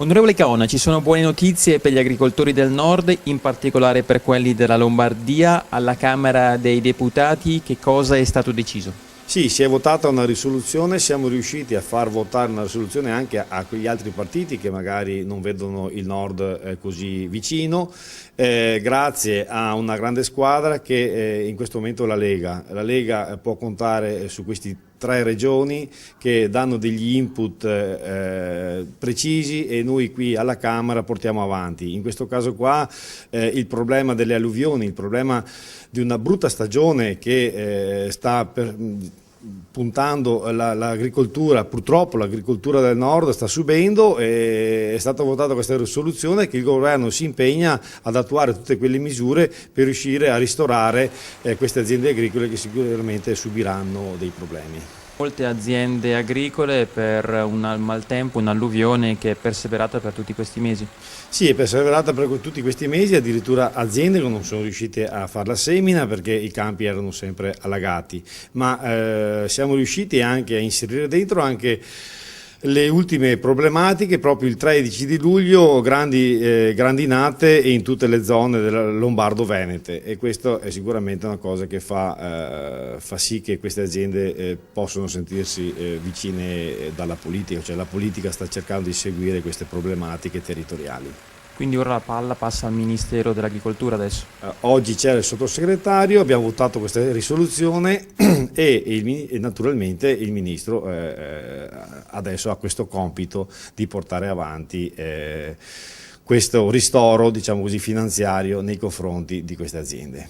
Onorevole Caonna, ci sono buone notizie per gli agricoltori del nord, in particolare per quelli della Lombardia. Alla Camera dei Deputati che cosa è stato deciso? Sì, si è votata una risoluzione, siamo riusciti a far votare una risoluzione anche a quegli altri partiti che magari non vedono il nord così vicino, grazie a una grande squadra che in questo momento è la Lega. La Lega può contare su questi 3 regioni che danno degli input precisi e noi qui alla Camera portiamo avanti. In questo caso qua il problema delle alluvioni, il problema di una brutta stagione che sta puntando l'agricoltura, purtroppo l'agricoltura del nord sta subendo, e è stata votata questa risoluzione che il governo si impegna ad attuare tutte quelle misure per riuscire a ristorare queste aziende agricole che sicuramente subiranno dei problemi. Molte aziende agricole per un maltempo, un'alluvione che è perseverata per tutti questi mesi. Sì, è perseverata per tutti questi mesi, addirittura aziende che non sono riuscite a fare la semina perché i campi erano sempre allagati, ma siamo riusciti anche a inserire dentro anche le ultime problematiche. Proprio il 13 di luglio grandinate in tutte le zone della Lombardo-Venete, e questo è sicuramente una cosa che fa sì che queste aziende possano sentirsi vicine dalla politica, cioè la politica sta cercando di seguire queste problematiche territoriali. Quindi ora la palla passa al Ministero dell'Agricoltura adesso. Oggi c'era il sottosegretario, abbiamo votato questa risoluzione e naturalmente il Ministro adesso ha questo compito di portare avanti questo ristoro, diciamo così, finanziario nei confronti di queste aziende.